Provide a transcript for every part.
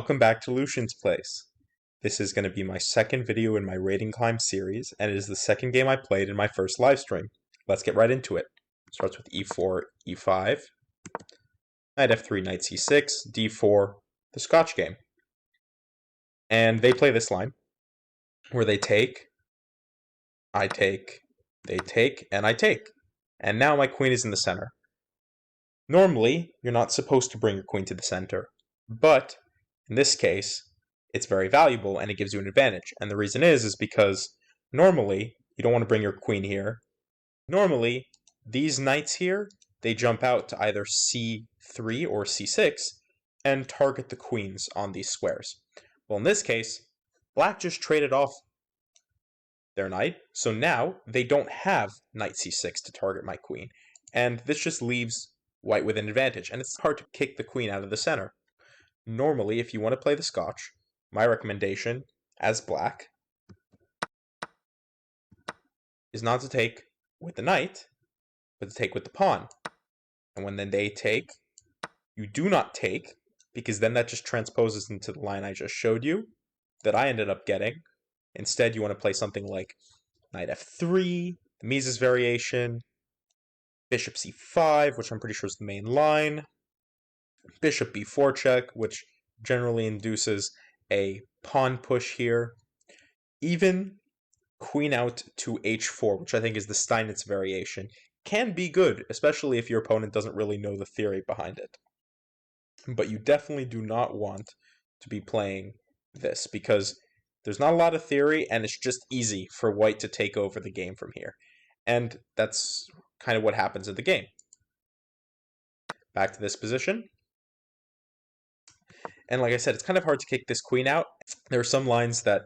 Welcome back to Lucian's Place. This is going to be my second video in my Raiding Climb series, and it is the second game I played in my first live stream. Let's get right into it. Starts with e4, e5, knight f3, knight c6, d4, the Scotch game. And they play this line, where they take, I take, they take, and I take. And now my queen is in the center. Normally, you're not supposed to bring your queen to the center, but in this case, it's very valuable and it gives you an advantage. And the reason is because normally you don't want to bring your queen here. Normally, these knights here, they jump out to either c3 or c6 and target the queens on these squares. Well, in this case, black just traded off their knight, so now they don't have knight c6 to target my queen. And this just leaves white with an advantage, and it's hard to kick the queen out of the center. Normally, if you want to play the Scotch, my recommendation, as black, is not to take with the knight, but to take with the pawn. And when then they take, you do not take, because then that just transposes into the line I just showed you, that I ended up getting. Instead, you want to play something like knight f3, the Mises variation, bishop c5, which I'm pretty sure is the main line, bishop b4 check, which generally induces a pawn push here. Even queen out to h4, which I think is the Steinitz variation, can be good, especially if your opponent doesn't really know the theory behind it. But you definitely do not want to be playing this, because there's not a lot of theory, and it's just easy for white to take over the game from here. And that's kind of what happens in the game. Back to this position. And like I said, it's kind of hard to kick this queen out. There are some lines that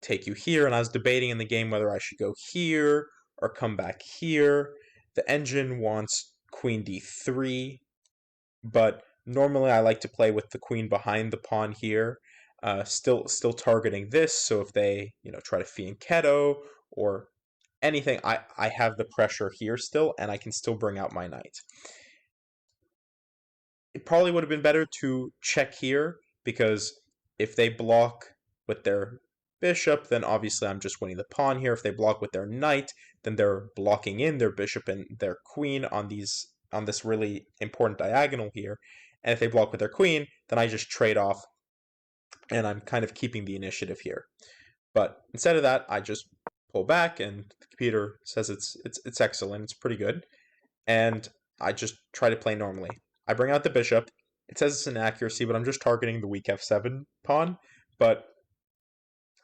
take you here, and I was debating in the game whether I should go here or come back here. The engine wants queen d3, but normally I like to play with the queen behind the pawn here, still targeting this, so if they try to fianchetto or anything, I have the pressure here still, and I can still bring out my knight. It probably would have been better to check here, because if they block with their bishop, then obviously I'm just winning the pawn here. If they block with their knight, then they're blocking in their bishop and their queen on this really important diagonal here. And if they block with their queen, then I just trade off, and I'm kind of keeping the initiative here. But instead of that, I just pull back, and the computer says it's excellent, it's pretty good, and I just try to play normally. I bring out the bishop. It says it's an accuracy, but I'm just targeting the weak f7 pawn. But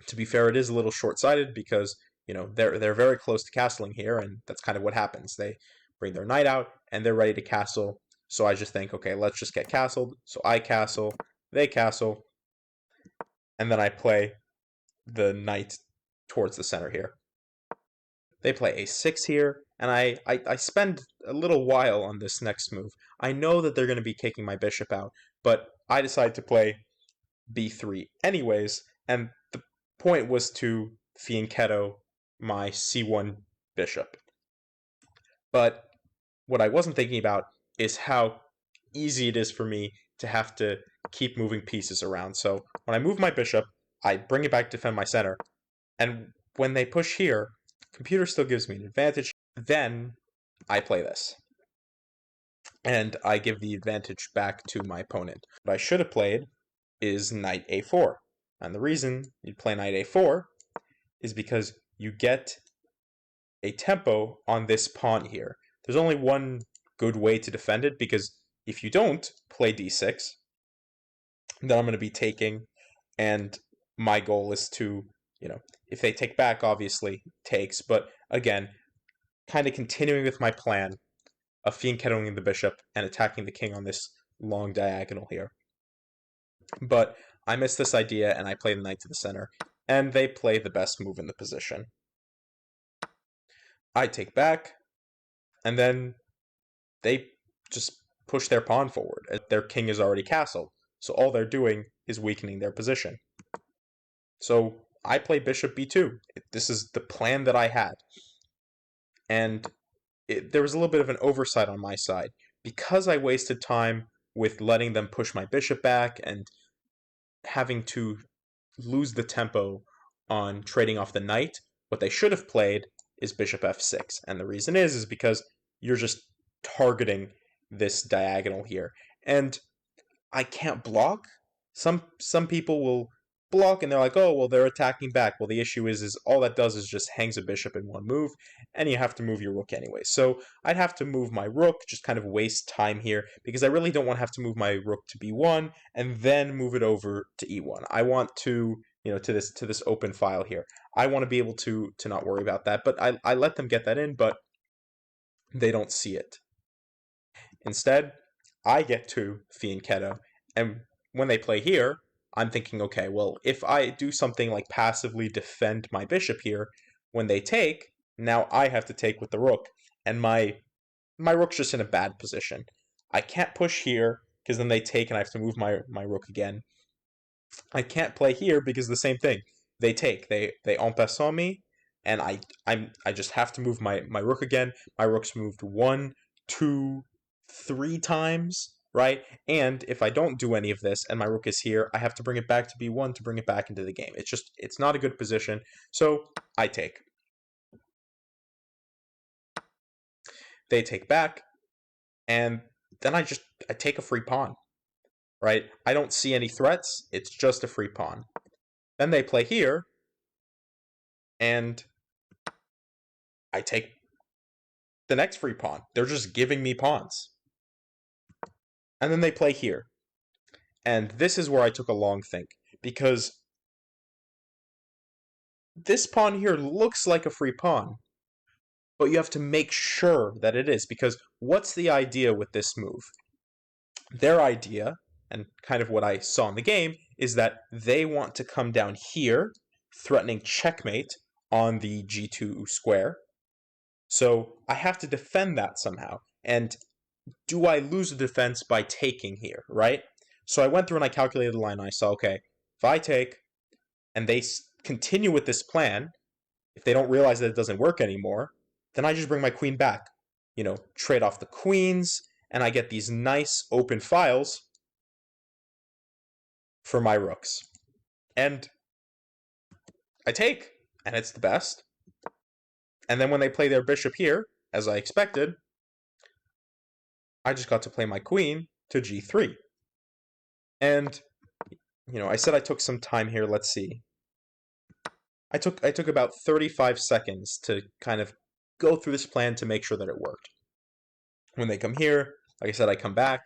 to be fair, it is a little short-sighted, because they're very close to castling here, and that's kind of what happens. They bring their knight out, and they're ready to castle. So I just think, okay, let's just get castled. So I castle, they castle, and then I play the knight towards the center here. They play a6 here, and I spend a little while on this next move. I know that they're going to be kicking my bishop out, but I decide to play b3 anyways, and the point was to fianchetto my c1 bishop. But what I wasn't thinking about is how easy it is for me to have to keep moving pieces around. So when I move my bishop, I bring it back to defend my center, and when they push here, computer still gives me an advantage. Then I play this, and I give the advantage back to my opponent. What I should have played is knight a4, and the reason you play knight a4 is because you get a tempo on this pawn here. There's only one good way to defend it, because if you don't play d6, then I'm going to be taking, and my goal is to, if they take back, obviously takes, but again, kind of continuing with my plan of fianchettoing the bishop and attacking the king on this long diagonal here. But I miss this idea, and I play the knight to the center, and they play the best move in the position. I take back, and then they just push their pawn forward. Their king is already castled, so all they're doing is weakening their position. So I play bishop b2. This is the plan that I had. And there was a little bit of an oversight on my side, because I wasted time with letting them push my bishop back and having to lose the tempo on trading off the knight. What they should have played is bishop f6. And the reason is because you're just targeting this diagonal here. And I can't block. Some people will block and they're like, oh, well, they're attacking back. Well, the issue is all that does is just hangs a bishop in one move, and you have to move your rook anyway. So I'd have to move my rook, just kind of waste time here, because I really don't want to have to move my rook to b1 and then move it over to e1. I want to, to this open file here. I want to be able to not worry about that, but I let them get that in, but they don't see it. Instead, I get to fianchetto, and when they play here, I'm thinking, okay, well, if I do something like passively defend my bishop here, when they take, now I have to take with the rook, and my rook's just in a bad position. I can't push here, because then they take and I have to move my rook again. I can't play here because the same thing. They take, they en passant me, and I just have to move my rook again. My rook's moved 1, 2, 3 times, right? And if I don't do any of this and my rook is here, I have to bring it back to b1 to bring it back into the game. It's not a good position, so I take. They take back, and then I take a free pawn, right? I don't see any threats, it's just a free pawn. Then they play here, and I take the next free pawn. They're just giving me pawns. And then they play here. And this is where I took a long think, because this pawn here looks like a free pawn, but you have to make sure that it is, because what's the idea with this move? Their idea, and kind of what I saw in the game, is that they want to come down here, threatening checkmate on the g2 square. So I have to defend that somehow. And do I lose the defense by taking here, right? So I went through and I calculated the line and I saw, okay, if I take and they continue with this plan, if they don't realize that it doesn't work anymore, then I just bring my queen back. Trade off the queens, and I get these nice open files for my rooks. And I take, and it's the best. And then when they play their bishop here, as I expected, I just got to play my queen to g3. And, I said I took some time here. Let's see. I took about 35 seconds to kind of go through this plan to make sure that it worked. When they come here, like I said, I come back,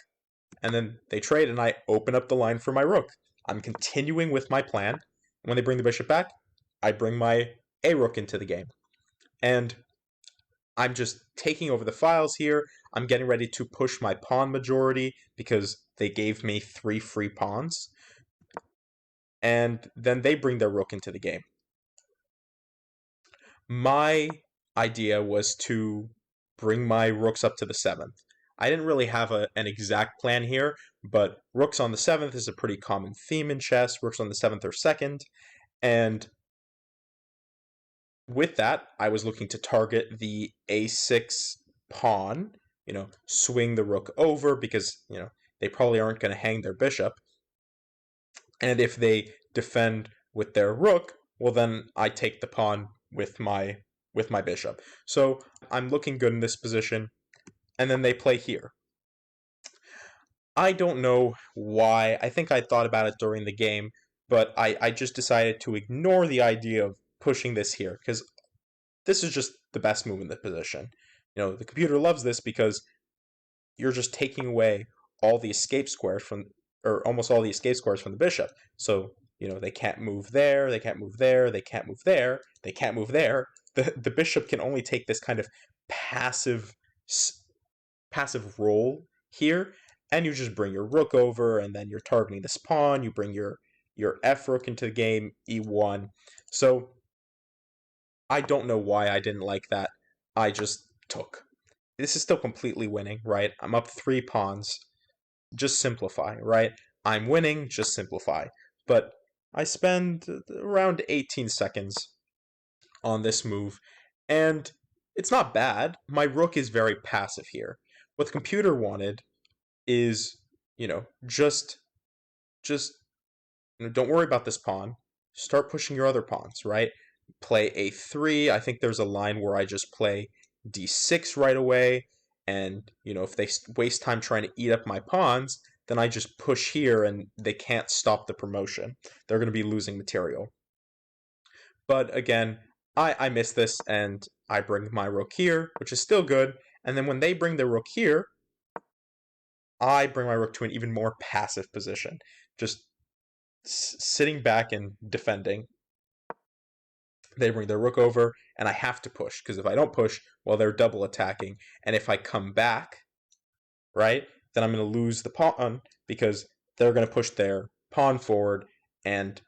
and then they trade, and I open up the line for my rook. I'm continuing with my plan. When they bring the bishop back, I bring my a rook into the game. And I'm just taking over the files here. I'm getting ready to push my pawn majority because they gave me 3 free pawns. And then they bring their rook into the game. My idea was to bring my rooks up to the 7th. I didn't really have an exact plan here, but rooks on the 7th is a pretty common theme in chess. Rooks on the 7th are second, and with that, I was looking to target the a6 pawn, swing the rook over because, they probably aren't going to hang their bishop. And if they defend with their rook, well, then I take the pawn with my bishop. So I'm looking good in this position, and then they play here. I don't know why. I think I thought about it during the game, but I just decided to ignore the idea of pushing this here, because this is just the best move in the position. The computer loves this because you're just taking away all the escape squares or almost all the escape squares from the bishop. So, they can't move there, they can't move there, they can't move there, they can't move there. The bishop can only take this kind of passive role here, and you just bring your rook over, and then you're targeting this pawn, you bring your f rook into the game, e1. So I don't know why I didn't like that. I just took. This is still completely winning, right? I'm up 3 pawns. Just simplify, right? I'm winning, just simplify. But I spend around 18 seconds on this move, and it's not bad. My rook is very passive here. What the computer wanted is, just don't worry about this pawn. Start pushing your other pawns, right? Play a3. I think there's a line where I just play d6 right away. And, if they waste time trying to eat up my pawns, then I just push here and they can't stop the promotion. They're going to be losing material. But again, I miss this and I bring my rook here, which is still good. And then when they bring their rook here, I bring my rook to an even more passive position. Just sitting back and defending. They bring their rook over, and I have to push, because if I don't push, well, they're double attacking. And if I come back, right, then I'm going to lose the pawn, because they're going to push their pawn forward, and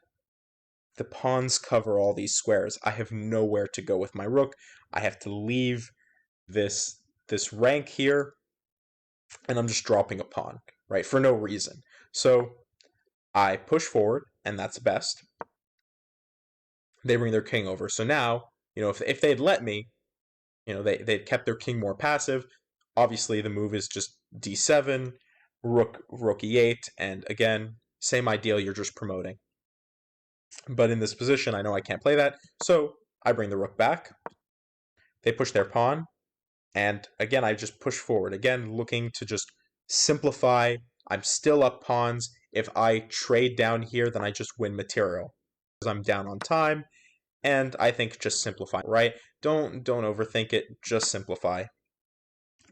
the pawns cover all these squares. I have nowhere to go with my rook. I have to leave this rank here, and I'm just dropping a pawn, right, for no reason. So I push forward, and that's best. They bring their king over. So now, if they'd let me, they'd kept their king more passive. Obviously, the move is just d7, rook e8, and again, same ideal, you're just promoting. But in this position, I know I can't play that, so I bring the rook back. They push their pawn, and again, I just push forward. Again, looking to just simplify. I'm still up pawns. If I trade down here, then I just win material. Because I'm down on time, and I think just simplify, right? Don't overthink it, just simplify.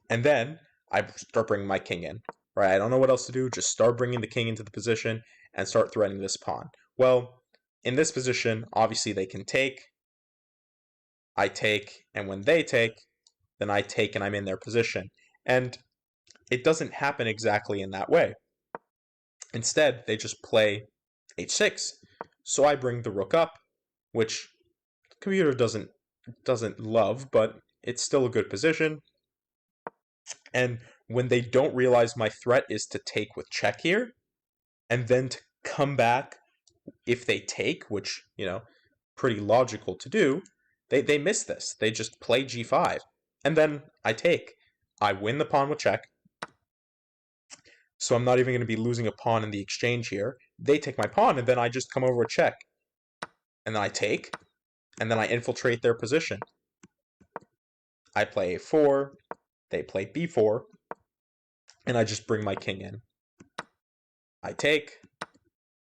And then I start bringing my king in, right? I don't know what else to do, just start bringing the king into the position and start threatening this pawn. Well, in this position, obviously they can take, I take, and when they take, then I take and I'm in their position. And it doesn't happen exactly in that way. Instead, they just play h6. So I bring the rook up, which the computer doesn't love, but it's still a good position. And when they don't realize my threat is to take with check here, and then to come back if they take, which, pretty logical to do, they miss this. They just play g5. And then I take. I win the pawn with check. So I'm not even going to be losing a pawn in the exchange here. They take my pawn, and then I just come over a check. And then I take, and then I infiltrate their position. I play a4, they play b4, and I just bring my king in. I take,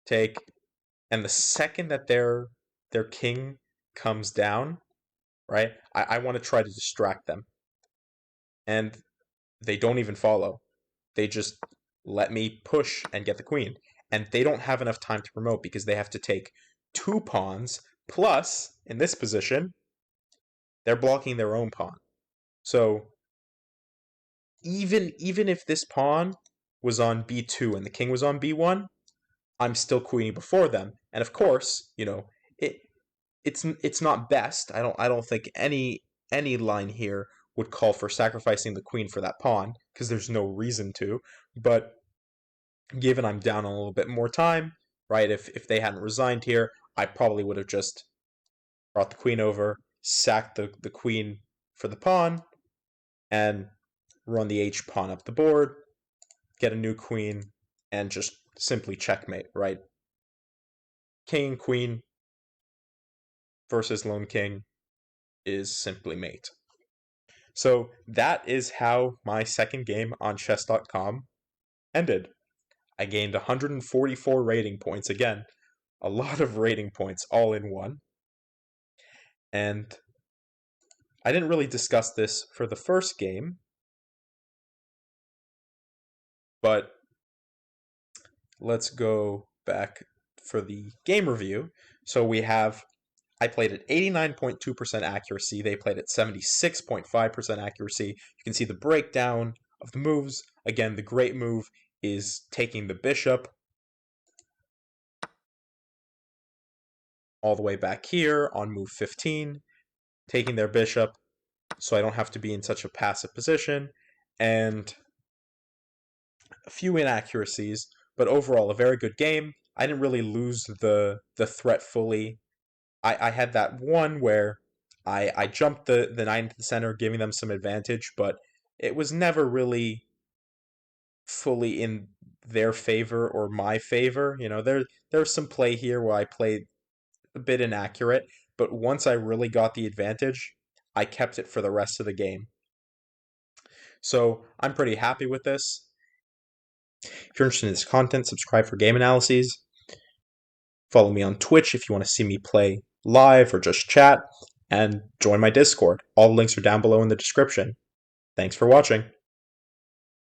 and the second that their king comes down, right, I want to try to distract them. And they don't even follow. They just let me push and get the queen. And they don't have enough time to promote because they have to take 2 pawns, plus, in this position, they're blocking their own pawn. So even if this pawn was on b2 and the king was on b1, I'm still queenie before them. And of course, it's not best. I don't think any line here would call for sacrificing the queen for that pawn, because there's no reason to. But given I'm down a little bit more time, right, if they hadn't resigned here, I probably would have just brought the queen over, sacked the queen for the pawn, and run the h pawn up the board, get a new queen, and just simply checkmate, right? King and queen versus lone king is simply mate. So that is how my second game on chess.com ended. I gained 144 rating points. Again, a lot of rating points all in one. And I didn't really discuss this for the first game, but let's go back for the game review. So I played at 89.2% accuracy. They played at 76.5% accuracy. You can see the breakdown of the moves. Again, the great move is taking the bishop all the way back here on move 15, taking their bishop so I don't have to be in such a passive position, and a few inaccuracies, but overall a very good game. I didn't really lose the threat fully. I had that one where I jumped the knight into the center, giving them some advantage, but it was never really fully in their favor or my favor. There's some play here where I played a bit inaccurate, but once I really got the advantage, I kept it for the rest of the game. So I'm pretty happy with this. If you're interested in this content, subscribe for game analyses. Follow me on Twitch if you want to see me play live or just chat, and join my Discord. All the links are down below in the description. Thanks for watching.